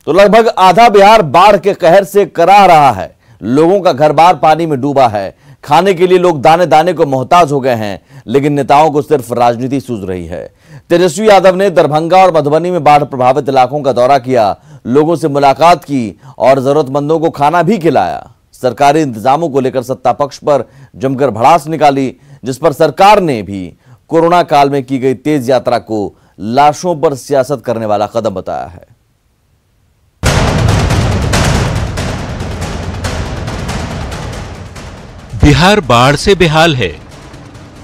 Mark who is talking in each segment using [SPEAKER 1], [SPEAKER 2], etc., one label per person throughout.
[SPEAKER 1] तो लगभग आधा बिहार बाढ़ के कहर से कराह रहा है। लोगों का घर बार पानी में डूबा है। खाने के लिए लोग दाने दाने को मोहताज हो गए हैं, लेकिन नेताओं को सिर्फ राजनीति सूझ रही है। तेजस्वी यादव ने दरभंगा और मधुबनी में बाढ़ प्रभावित इलाकों का दौरा किया, लोगों से मुलाकात की और जरूरतमंदों को खाना भी खिलाया। सरकारी इंतजामों को लेकर सत्ता पक्ष पर जमकर भड़ास निकाली, जिस पर सरकार ने भी कोरोना काल में की गई तेज यात्रा को लाशों पर सियासत करने वाला कदम बताया है।
[SPEAKER 2] बिहार बाढ़ से बेहाल है।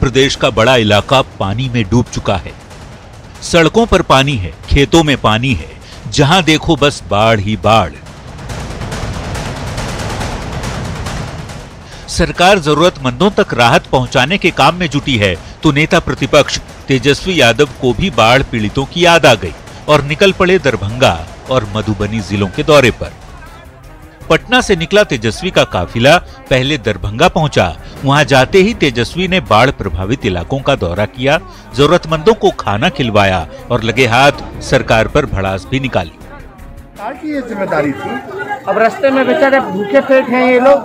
[SPEAKER 2] प्रदेश का बड़ा इलाका पानी में डूब चुका है। सड़कों पर पानी है, खेतों में पानी है, जहां देखो बस बाढ़ ही बाढ़। सरकार जरूरतमंदों तक राहत पहुंचाने के काम में जुटी है, तो नेता प्रतिपक्ष तेजस्वी यादव को भी बाढ़ पीड़ितों की याद आ गई और निकल पड़े दरभंगा और मधुबनी जिलों के दौरे पर। पटना से निकला तेजस्वी का काफिला पहले दरभंगा पहुंचा। वहां जाते ही तेजस्वी ने बाढ़ प्रभावित इलाकों का दौरा किया, जरूरतमंदों को खाना खिलवाया और लगे हाथ सरकार पर भड़ास भी निकाली।
[SPEAKER 3] सरकार की ये जिम्मेदारी थी। अब रास्ते में बेचारे भूखे पेट हैं ये लोग,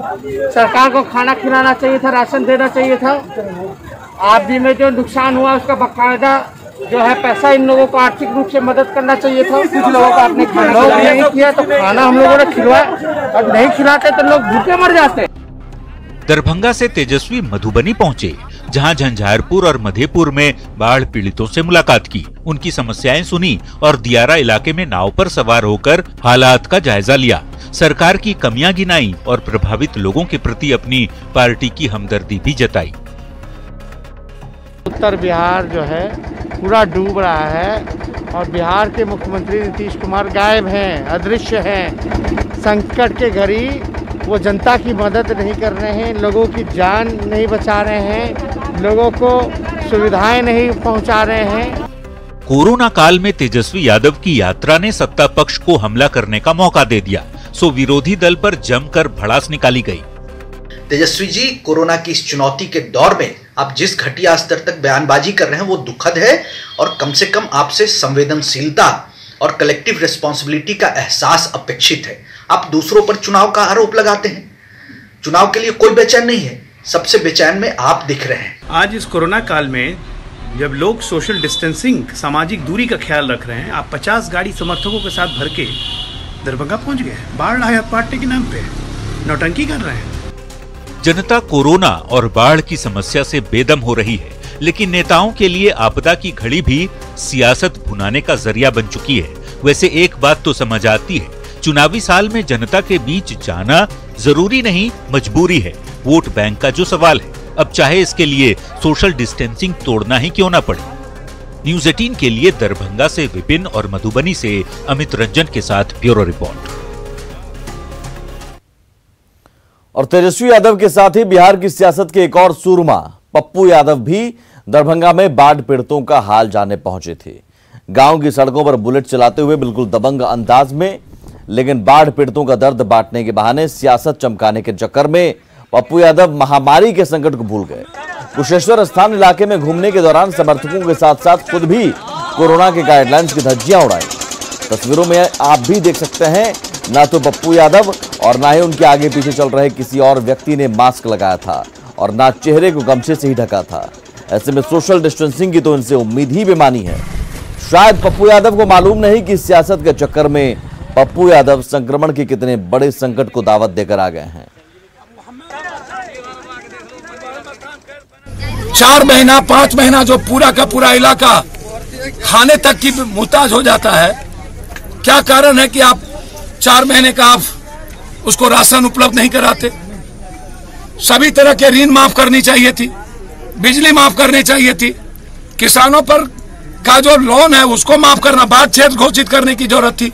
[SPEAKER 3] सरकार को खाना खिलाना चाहिए था, राशन देना चाहिए था। आदमी में जो नुकसान हुआ उसका बकायदा जो है पैसा इन लोगों को आर्थिक रूप से मदद करना चाहिए था। कुछ लोगों को आपने खाना नहीं किया, तो खाना हम लोगों ने खिलवाया, और नहीं खिलाते तो लोग भूखे मर जाते।
[SPEAKER 2] दरभंगा से तेजस्वी मधुबनी पहुंचे, जहां झंझारपुर और मधेपुर में बाढ़ पीड़ितों से मुलाकात की, उनकी समस्याएं सुनी और दियारा इलाके में नाव पर सवार होकर हालात का जायजा लिया। सरकार की कमियां गिनाई और प्रभावित लोगों के प्रति अपनी पार्टी की हमदर्दी भी जताई।
[SPEAKER 3] उत्तर बिहार जो है पूरा डूब रहा है और बिहार के मुख्यमंत्री नीतीश कुमार गायब हैं, अदृश्य हैं। संकट के घड़ी वो जनता की मदद नहीं कर रहे हैं, लोगों की जान नहीं बचा रहे हैं, लोगों को सुविधाएं नहीं पहुंचा रहे हैं।
[SPEAKER 2] कोरोना काल में तेजस्वी यादव की यात्रा ने सत्ता पक्ष को हमला करने का मौका दे दिया, सो विरोधी दल पर जमकर भड़ास निकाली गई।
[SPEAKER 4] तेजस्वी जी, कोरोना की इस चुनौती के दौर में आप जिस घटिया स्तर तक बयानबाजी कर रहे हैं वो दुखद है, और कम से कम आपसे संवेदनशीलता और कलेक्टिव रिस्पॉन्सिबिलिटी का एहसास अपेक्षित है। आप दूसरों पर चुनाव का आरोप लगाते हैं। चुनाव के लिए कोई बेचैन नहीं है, सबसे बेचैन में आप दिख रहे हैं।
[SPEAKER 5] आज इस कोरोना काल में जब लोग सोशल डिस्टेंसिंग, सामाजिक दूरी का ख्याल रख रहे हैं, आप 50 गाड़ी समर्थकों के साथ भर के दरभंगा पहुंच गए। बाढ़ राहत पार्टी के नाम पे नौटंकी कर रहे हैं।
[SPEAKER 2] जनता कोरोना और बाढ़ की समस्या से बेदम हो रही है, लेकिन नेताओं के लिए आपदा की घड़ी भी सियासत भुनाने का जरिया बन चुकी है। वैसे एक बात तो समझ आती है, चुनावी साल में जनता के बीच जाना जरूरी नहीं, मजबूरी है। वोट बैंक का जो सवाल है, अब चाहे इसके लिए सोशल डिस्टेंसिंग तोड़ना ही क्यों ना पड़े। न्यूज़ 18 के लिए दरभंगा से विपिन और मधुबनी से अमित रंजन के साथ ब्यूरो रिपोर्ट।
[SPEAKER 1] और तेजस्वी यादव के साथ ही बिहार की सियासत के एक और सूरमा पप्पू यादव भी दरभंगा में बाढ़ पीड़ितों का हाल जानने पहुंचे थे। गांव की सड़कों पर बुलेट चलाते हुए बिल्कुल दबंग अंदाज में, लेकिन बाढ़ पीड़ितों का दर्द बांटने के बहाने सियासत चमकाने के चक्कर में पप्पू यादव महामारी के संकट को भूल गए। कुशेश्वर स्थान इलाके में घूमने के दौरान समर्थकों के साथ साथ खुद भी कोरोना के गाइडलाइंस की धज्जियां उड़ाई। तस्वीरों में आप भी देख सकते हैं, ना तो पप्पू यादव और ना ही उनके आगे पीछे चल रहे किसी और व्यक्ति ने मास्क लगाया था और ना चेहरे को गमछे से ही ढका था। ऐसे में सोशल डिस्टेंसिंग की तो इनसे उम्मीद ही बेमानी है। शायद पप्पू यादव को मालूम नहीं कि सियासत के चक्कर में पप्पू यादव संक्रमण के कितने बड़े संकट को दावत देकर आ गए हैं।
[SPEAKER 6] 4 महीना 5 महीना जो पूरा का पूरा इलाका खाने तक की मुहताज हो जाता है, क्या कारण है कि आप 4 महीने का आप उसको राशन उपलब्ध नहीं कराते? सभी तरह के ऋण माफ करनी चाहिए थी, बिजली माफ करनी चाहिए थी, किसानों पर का जो लोन है उसको माफ करना, बाढ़ क्षेत्र घोषित करने की जरूरत थी।